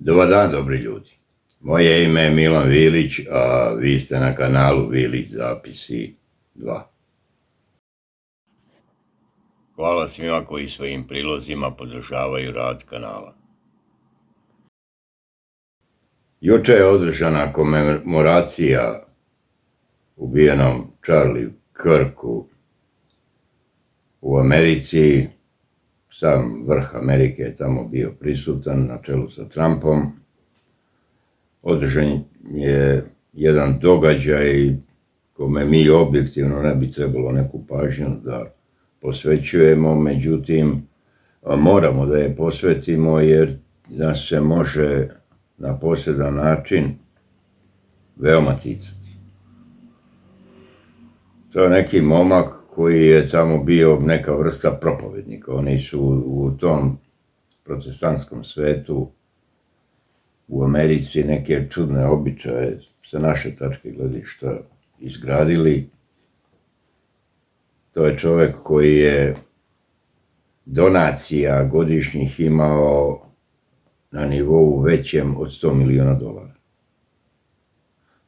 Dobar dan, dobri ljudi. Moje ime je Vilić, a vi ste na kanalu Vilić, zapisi 2. Hvala svima koji svojim prilozima podržavaju rad kanala. Juče je održana komemoracija ubijenom Charlie Kirku u Americi. Sam vrh Amerike je tamo bio prisutan na čelu sa Trumpom. Održan je jedan događaj kome mi objektivno ne bi trebalo neku pažnju da posvećujemo, međutim moramo da je posvetimo jer nas se može na posredan način veoma ticati. To je neki momak koji je tamo bio neka vrsta propovednika. Oni su u tom protestantskom svetu u Americi neke čudne običaje sa naše tačke gledišta izgradili. To je čovek koji je donacija godišnjih imao na nivou većem od $100 miliona.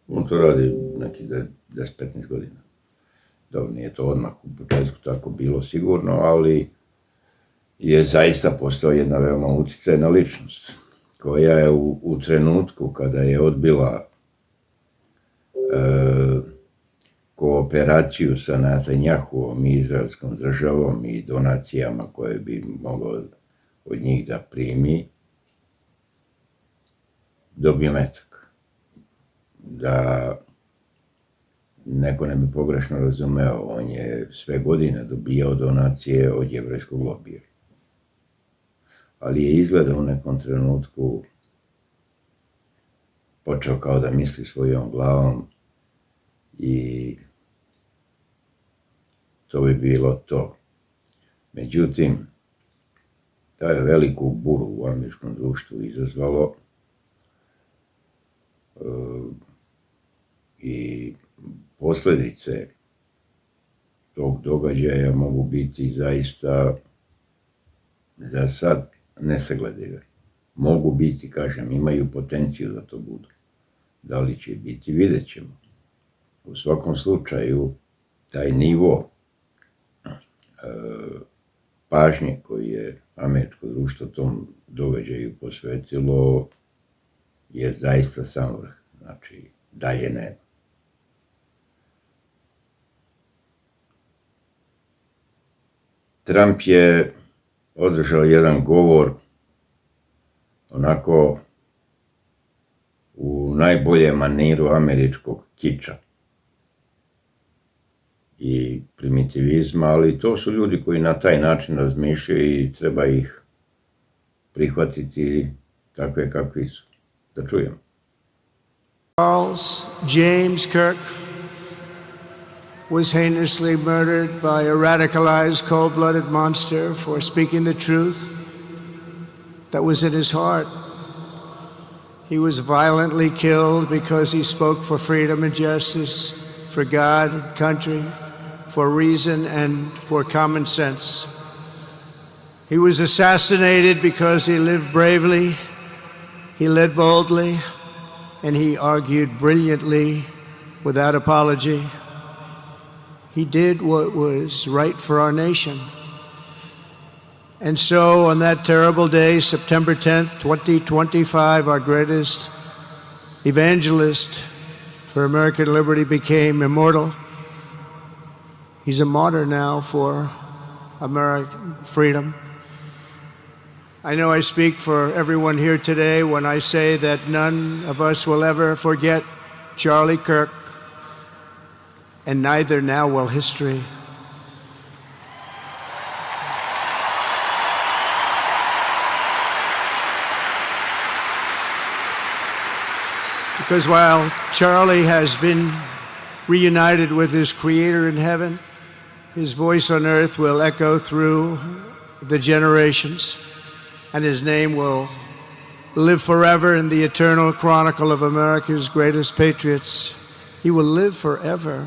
On to radi neki 10-15 godina. Dobro, nije to odmah u početku tako bilo sigurno, ali je zaista postao jedna veoma uticajna ličnost, koja je u trenutku kada je odbila kooperaciju sa Netanjahuom i izraelskom državom i donacijama koje bi mogao od njih da primi, dobio metak. Da neko ne bi pogrešno razumeo, on je sve godine dobijao donacije od jevrejskog lobija. Ali je izgleda u nekom trenutku počeo kao da misli svojom glavom i to bi bilo to. Međutim, to je veliku buru u američkom društvu izazvalo i posledice tog događaja mogu biti zaista za sad nesagledive. Mogu biti, kažem, imaju potenciju da to budu. Da li će biti, vidjet ćemo. U svakom slučaju, taj nivo pažnje koji je američko društvo tom događaju posvetilo je zaista sam vrh. Znači, dalje nema. Trump je održao jedan govor onako u najboljem maniru američkog kiča i primitivizma, ali to su ljudi koji na taj način razmišljaju i treba ih prihvatiti takve kakvi su. Da čujemo. Charles James Kirk was heinously murdered by a radicalized, cold-blooded monster for speaking the truth that was in his heart. He was violently killed because he spoke for freedom and justice, for God and country, for reason and for common sense. He was assassinated because he lived bravely, he led boldly, and he argued brilliantly without apology. He did what was right for our nation. And so on that terrible day, September 10th, 2025, our greatest evangelist for American liberty became immortal. He's a martyr now for American freedom. I know I speak for everyone here today when I say that none of us will ever forget Charlie Kirk, and neither now will history. Because while Charlie has been reunited with his Creator in heaven, his voice on earth will echo through the generations, and his name will live forever in the eternal chronicle of America's greatest patriots. He will live forever.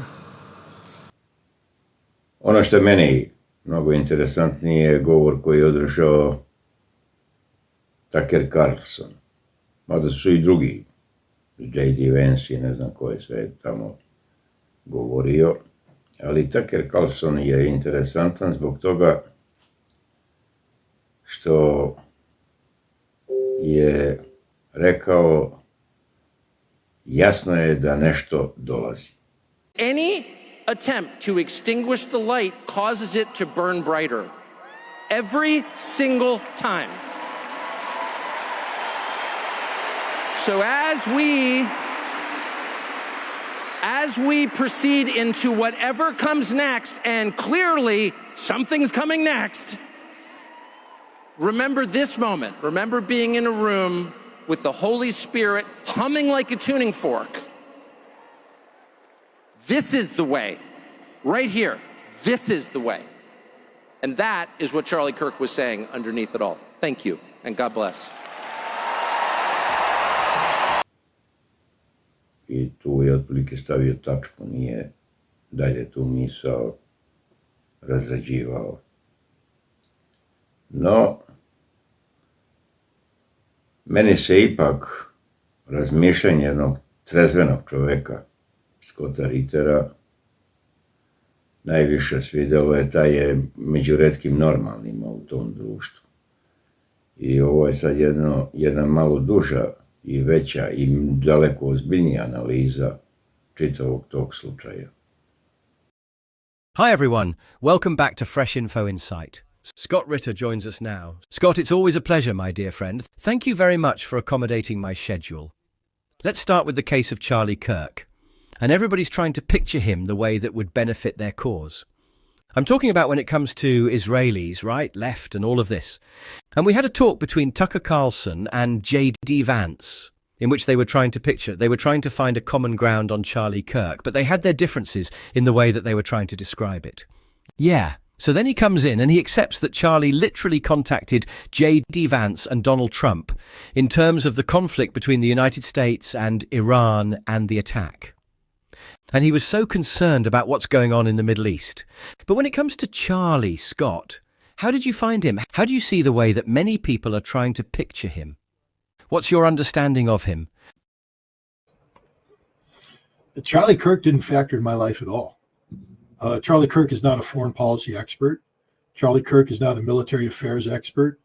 Ono što je meni mnogo interesantnije je govor koji je održao Tucker Carlson. mada su i drugi, J.D. Vance i ne znam ko je sve tamo govorio, ali Tucker Carlson je interesantan zbog toga što je rekao jasno je da nešto dolazi. Any attempt to extinguish the light causes it to burn brighter. Every single time. So as we proceed into whatever comes next, and clearly something's coming next, remember this moment. Remember being in a room with the Holy Spirit humming like a tuning fork. This is the way. Right here. This is the way. And that is what Charlie Kirk was saying underneath it all. Thank you, and God bless. I tu je otprilike stavio tačku, nije dalje tu misao razrađivao. No, meni se ipak razmišljanje jednog trezvenog čoveka, Scotta Rittera, najviše svidelo, jer taj je među retkim normalnima u tom društvu. I ovo je sad jedna malo duža i veća i daleko ozbiljnija analiza čitavog tog slučaja. Hi everyone, welcome back to Fresh Info Insight. Scott Ritter joins us now. Scott, it's always a pleasure, my dear friend. Thank you very much for accommodating my schedule. Let's start with the case of Charlie Kirk. And everybody's trying to picture him the way that would benefit their cause. I'm talking about when it comes to Israelis, right, left, and all of this. And we had a talk between Tucker Carlson and J.D. Vance, in which they were trying to find a common ground on Charlie Kirk, but they had their differences in the way that they were trying to describe it. Yeah. So then he comes in and he accepts that Charlie literally contacted J.D. Vance and Donald Trump in terms of the conflict between the United States and Iran and the attack. And he was so concerned about what's going on in the Middle East. But when it comes to Charlie, Scott, how did you find him? How do you see the way that many people are trying to picture him? What's your understanding of him? Charlie Kirk didn't factor in my life at all. Charlie Kirk is not a foreign policy expert. Charlie Kirk is not a military affairs expert.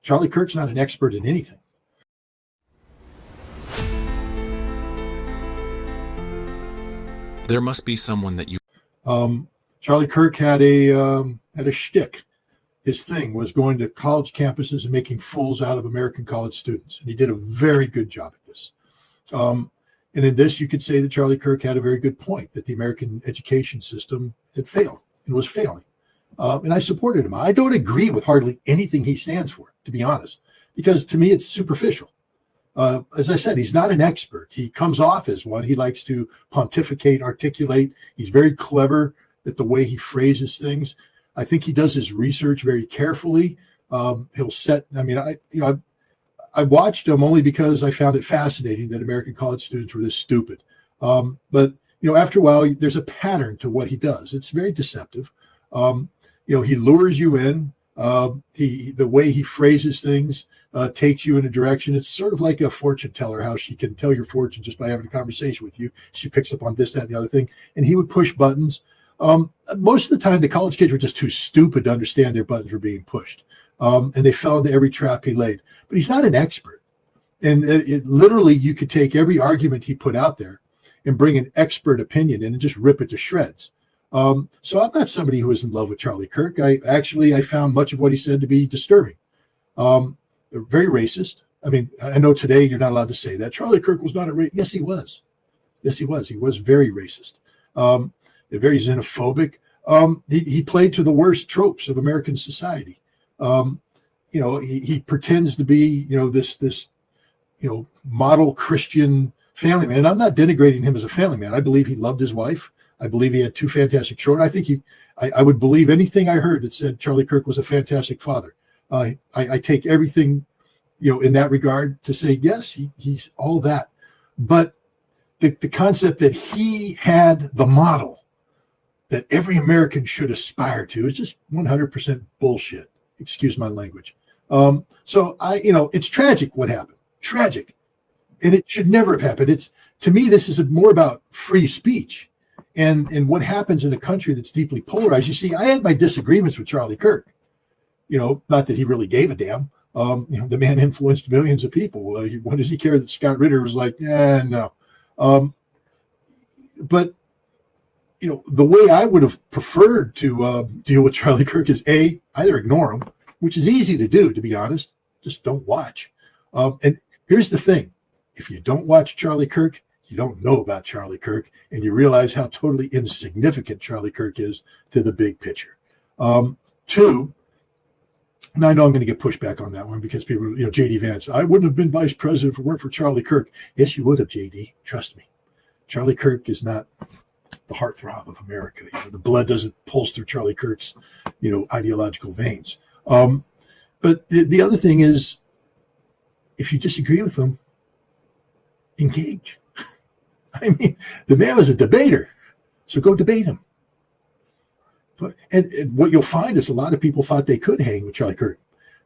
Charlie Kirk's not an expert in anything. There must be someone that you... Charlie Kirk had a shtick. His thing was going to college campuses and making fools out of American college students. And he did a very good job at this. And in this, you could say that Charlie Kirk had a very good point, that the American education system had failed and was failing. And I supported him. I don't agree with hardly anything he stands for, to be honest, because to me, it's superficial. As I said, he's not an expert. He comes off as one. He likes to pontificate, articulate. He's very clever at the way he phrases things. I think he does his research very carefully. He'll set, I watched him only because I found it fascinating that American college students were this stupid. But after a while, there's a pattern to what he does. It's very deceptive. He lures you in. The way he phrases things takes you in a direction. It's sort of like a fortune teller, how she can tell your fortune just by having a conversation with you. She picks up on this, that, and the other thing. And he would push buttons. Most of the time, the college kids were just too stupid to understand their buttons were being pushed. And they fell into every trap he laid. But he's not an expert. And literally, you could take every argument he put out there and bring an expert opinion in and just rip it to shreds. So I'm not somebody who is in love with Charlie Kirk. I found much of what he said to be disturbing. Very racist. I mean, I know today you're not allowed to say that. Charlie Kirk was not a racist. Yes, he was. Yes, he was. He was very racist. Very xenophobic. He played to the worst tropes of American society. He pretends to be, this model Christian family man. And I'm not denigrating him as a family man. I believe he loved his wife. I believe he had two fantastic children. I think I would believe anything I heard that said Charlie Kirk was a fantastic father. I take everything, in that regard to say, yes, he's all that. But the concept that he had the model that every American should aspire to is just 100% bullshit. Excuse my language. So it's tragic what happened. Tragic. And it should never have happened. It's, to me, this is more about free speech and what happens in a country that's deeply polarized. You see, I had my disagreements with Charlie Kirk. Not that he really gave a damn. The man influenced millions of people. What does he care that Scott Ritter was like, no. But the way I would have preferred to deal with Charlie Kirk is either ignore him, which is easy to do, to be honest. Just don't watch. And here's the thing. If you don't watch Charlie Kirk, you don't know about Charlie Kirk, and you realize how totally insignificant Charlie Kirk is to the big picture. Two, and I know I'm going to get pushed back on that one because people, J.D. Vance, I wouldn't have been vice president if it weren't for Charlie Kirk. Yes, you would have, J.D. Trust me. Charlie Kirk is not the heartthrob of America. The blood doesn't pulse through Charlie Kirk's, ideological veins. But the other thing is, if you disagree with them, engage. I mean, the man was a debater, so go debate him. And what you'll find is a lot of people thought they could hang with Charlie Kirk.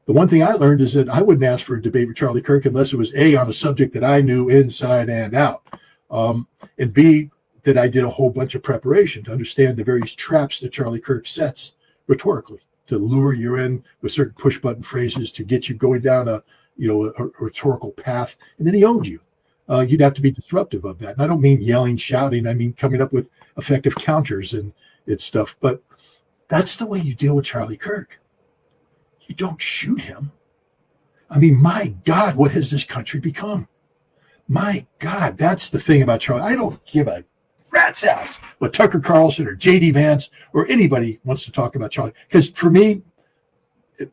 The one thing I learned is that I wouldn't ask for a debate with Charlie Kirk unless it was A, on a subject that I knew inside and out, and B, that I did a whole bunch of preparation to understand the various traps that Charlie Kirk sets rhetorically to lure you in with certain push button phrases to get you going down a rhetorical path, and then he owned you. You'd have to be disruptive of that. And I don't mean yelling, shouting. I mean coming up with effective counters and stuff. But that's the way you deal with Charlie Kirk. You don't shoot him. I mean, my God, what has this country become? My God, that's the thing about Charlie. I don't give a rat's ass what Tucker Carlson or J.D. Vance or anybody wants to talk about Charlie. Because for me,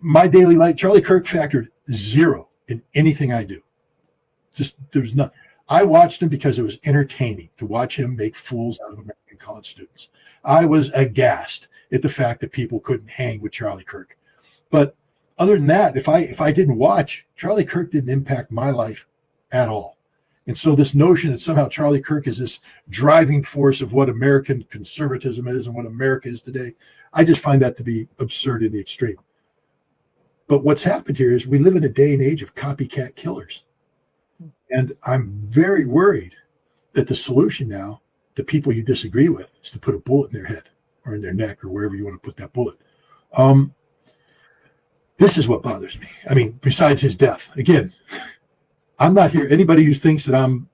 my daily life, Charlie Kirk factored zero in anything I do. Just, there's not. I watched him because it was entertaining to watch him make fools out of American college students. I was aghast at the fact that people couldn't hang with Charlie Kirk. But other than that, if I didn't watch, Charlie Kirk didn't impact my life at all. And so this notion that somehow Charlie Kirk is this driving force of what American conservatism is and what America is today, I just find that to be absurd in the extreme. But what's happened here is we live in a day and age of copycat killers. And I'm very worried that the solution now to people you disagree with is to put a bullet in their head or in their neck or wherever you want to put that bullet. This is what bothers me. I mean, besides his death, again, I'm not here. Anybody who thinks that I'm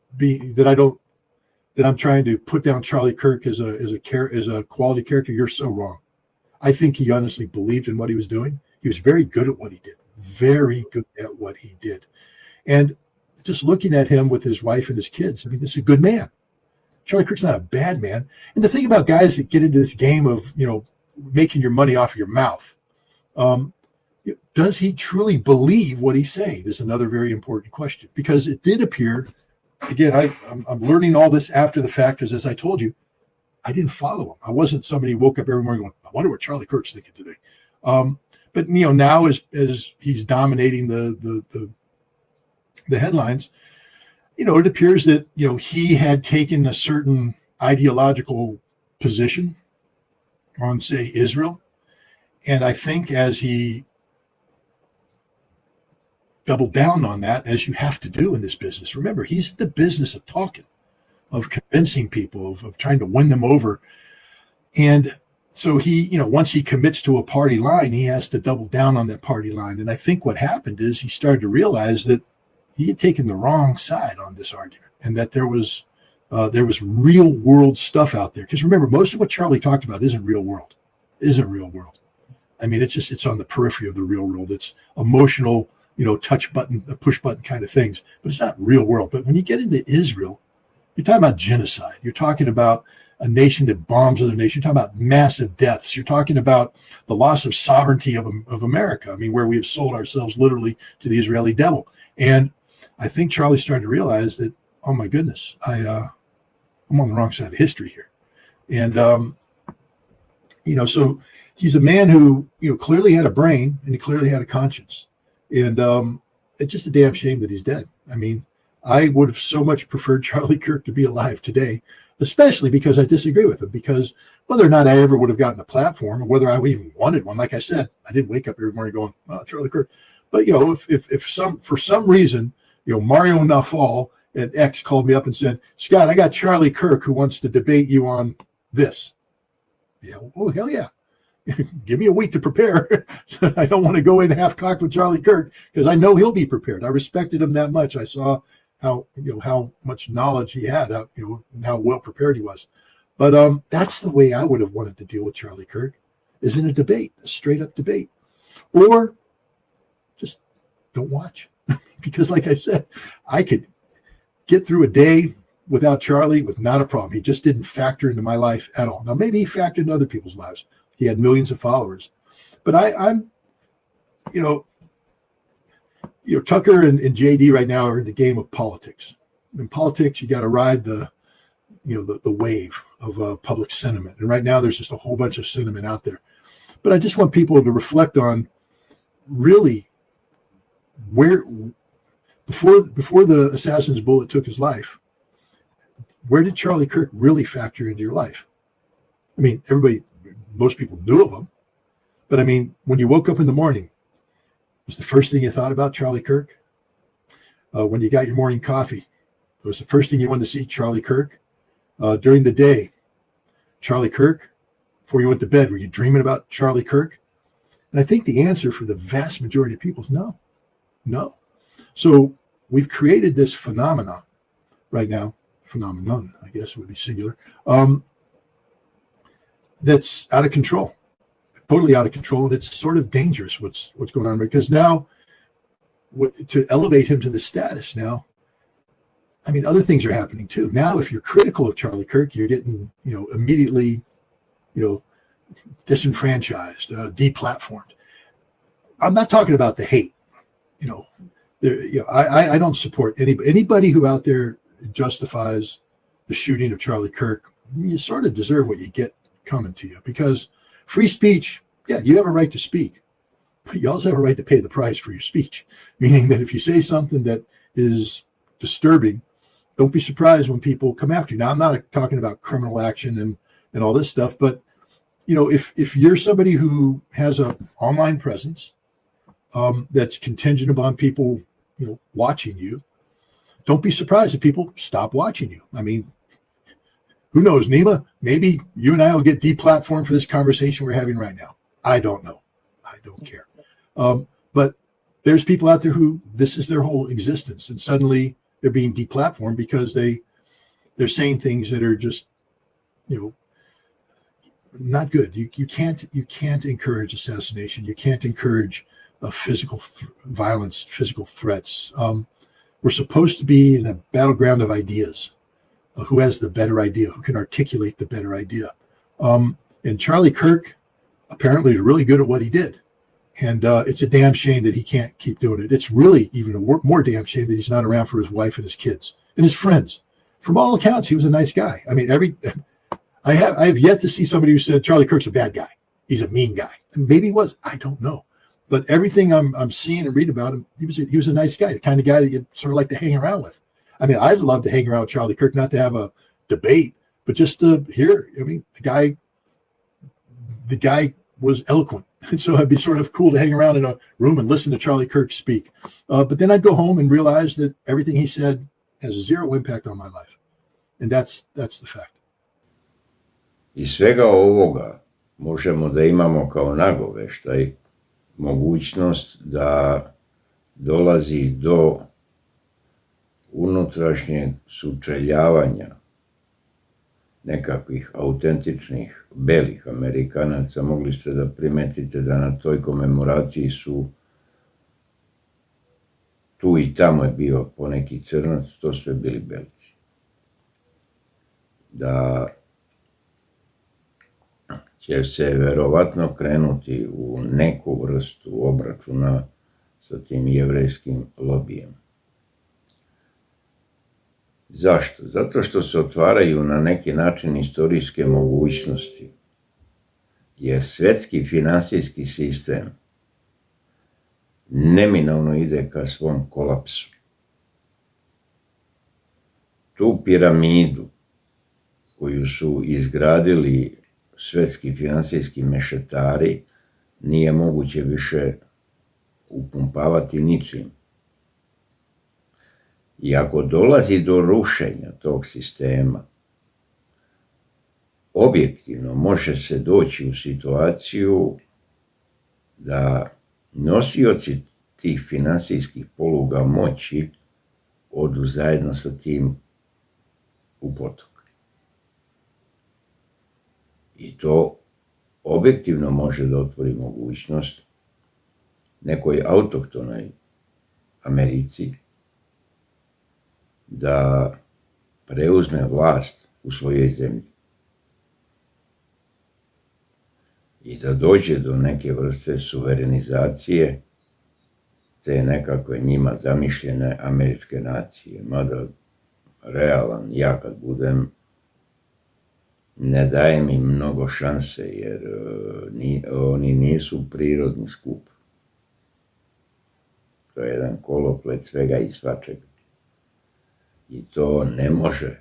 trying to put down Charlie Kirk as a quality character, you're so wrong. I think he honestly believed in what he was doing. He was very good at what he did. Very good at what he did. And just looking at him with his wife and his kids, I mean, this is a good man. Charlie Kirk's not a bad man. And the thing about guys that get into this game of, making your money off of your mouth, does he truly believe what he's saying is another very important question. Because it did appear, again, I'm learning all this after the fact, because as I told you, I didn't follow him. I wasn't somebody who woke up every morning going, I wonder what Charlie Kirk's thinking today. But now as he's dominating the headlines, it appears that he had taken a certain ideological position on, say, Israel, and I think as he doubled down on that, as you have to do in this business. Remember, he's in the business of talking, of convincing people, of trying to win them over, and so he, once he commits to a party line, he has to double down on that party line. And I think what happened is he started to realize that he had taken the wrong side on this argument, and that there was real world stuff out there. Because remember, most of what Charlie talked about isn't real world. I mean, it's on the periphery of the real world. It's emotional, touch button, push button kind of things, but it's not real world. But when you get into Israel, you're talking about genocide. You're talking about a nation that bombs other nations. You're talking about massive deaths. You're talking about the loss of sovereignty of America. I mean, where we have sold ourselves literally to the Israeli devil. And I think Charlie started to realize that, oh my goodness, I'm on the wrong side of history here. And, so he's a man who, clearly had a brain and he clearly had a conscience. And it's just a damn shame that he's dead. I mean, I would have so much preferred Charlie Kirk to be alive today, especially because I disagree with him, because whether or not I ever would have gotten a platform or whether I even wanted one, like I said, I didn't wake up every morning going, oh, Charlie Kirk. But, if for some reason, Mario Nawfal and X called me up and said, Scott, I got Charlie Kirk who wants to debate you on this. Yeah, oh, hell yeah. Give me a week to prepare. I don't want to go in half-cocked with Charlie Kirk because I know he'll be prepared. I respected him that much. I saw how much knowledge he had, and how well prepared he was. But that's the way I would have wanted to deal with Charlie Kirk, is in a debate, a straight-up debate. Or just don't watch. Because like I said, I could get through a day without Charlie with not a problem. He just didn't factor into my life at all. Now, maybe he factored into other people's lives. He had millions of followers. But I'm Tucker and JD right now are in the game of politics. In politics, you got to ride the wave of public sentiment. And right now, there's just a whole bunch of sentiment out there. But I just want people to reflect on really where, before the assassin's bullet took his life, where did Charlie Kirk really factor into your life? I mean, most people knew of him, but I mean, when you woke up in the morning, was the first thing you thought about Charlie Kirk? When you got your morning coffee, was the first thing you wanted to see Charlie Kirk? During the day, Charlie Kirk? Before you went to bed, were you dreaming about Charlie Kirk? And I think the answer for the vast majority of people is no. No. So we've created this phenomenon right now, phenomenon, I guess would be singular, that's out of control, totally out of control. And it's sort of dangerous what's going on, because now to elevate him to the status now, I mean, other things are happening too. Now, if you're critical of Charlie Kirk, you're getting, immediately, disenfranchised, deplatformed. I'm not talking about the hate. I don't support anybody who out there justifies the shooting of Charlie Kirk. You sort of deserve what you get coming to you, because free speech, yeah, you have a right to speak, but you also have a right to pay the price for your speech. Meaning that if you say something that is disturbing, don't be surprised when people come after you. Now, I'm not talking about criminal action and all this stuff, but if you're somebody who has an online presence that's contingent upon people watching you, don't be surprised if people stop watching you. I mean, who knows, Nima? Maybe you and I will get deplatformed for this conversation we're having right now. I don't know. I don't care. But there's people out there who this is their whole existence, and suddenly they're being deplatformed because they're saying things that are just, not good. You can't encourage assassination. You can't encourage physical violence, physical threats. We're supposed to be in a battleground of ideas. Who has the better idea? Who can articulate the better idea? And Charlie Kirk apparently is really good at what he did. And it's a damn shame that he can't keep doing it. It's really even a more damn shame that he's not around for his wife and his kids and his friends. From all accounts, he was a nice guy. I mean, I have yet to see somebody who said Charlie Kirk's a bad guy. He's a mean guy. And maybe he was. I don't know. But everything I'm seeing and read about him, he was a nice guy, the kind of guy that you'd sort of like to hang around with. I mean, I'd love to hang around with Charlie Kirk, not to have a debate, but just to hear. I mean, the guy was eloquent. And so it'd be sort of cool to hang around in a room and listen to Charlie Kirk speak. But then I'd go home and realize that everything he said has zero impact on my life. And that's the fact. Iz svega ovoga možemo da imamo kao nagoveštaj mogućnost da dolazi do unutrašnjeg sučeljavanja nekakvih autentičnih belih Amerikanaca. Mogli ste da primetite da na toj komemoraciji su tu i tamo je bio poneki crnac, to sve bili belci. Da će se verovatno krenuti u neku vrstu obračuna sa tim jevrejskim lobijem. Zašto? Zato što se otvaraju na neki način istorijske mogućnosti, jer svetski finansijski sistem neminovno ide ka svom kolapsu. Tu piramidu koju su izgradili svetski finansijski mešetari nije moguće više upumpavati ničim. I ako dolazi do rušenja tog sistema, objektivno može se doći u situaciju da nosioci tih finansijskih poluga moći odu zajedno sa tim u potok. I to objektivno može da otvori mogućnost nekoj autohtonoj Americi da preuzme vlast u svojoj zemlji i da dođe do neke vrste suverenizacije te nekakve njima zamišljene američke nacije. Mada realan, ja kad budem, ne dajem im mnogo šanse, jer oni nisu prirodni skup. To je jedan koloplet svega i svačega. I to ne može,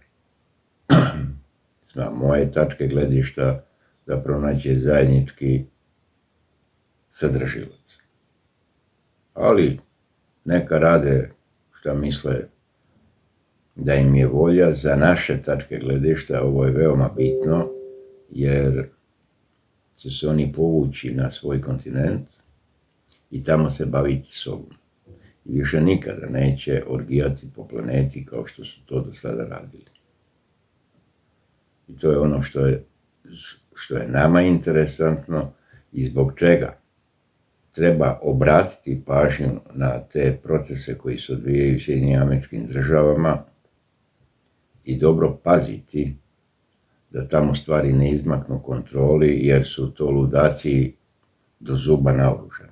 s moje tačke gledišta, da pronađe zajednički sadržilac. Ali neka rade šta misle da im je volja. Za naše tačke gledišta ovo je veoma bitno, jer će se oni povući na svoj kontinent i tamo se baviti sobom. I više nikada neće orgijati po planeti kao što su to do sada radili. I to je ono što je nama interesantno i zbog čega treba obratiti pažnju na te procese koji se odvijaju u Sjedinjenim Američkim Državama i dobro paziti da tamo stvari ne izmaknu kontroli, jer su to ludaci do zuba naoružani.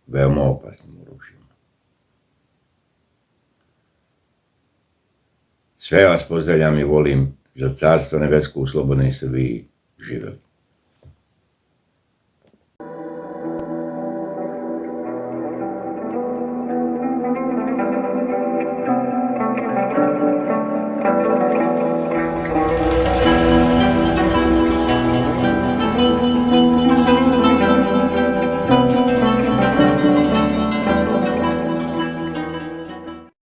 Veoma opasnim oružjima. Sve vas pozdravljam i volim za Carstvo nebesko u slobodnoj Srbiji. Živeli.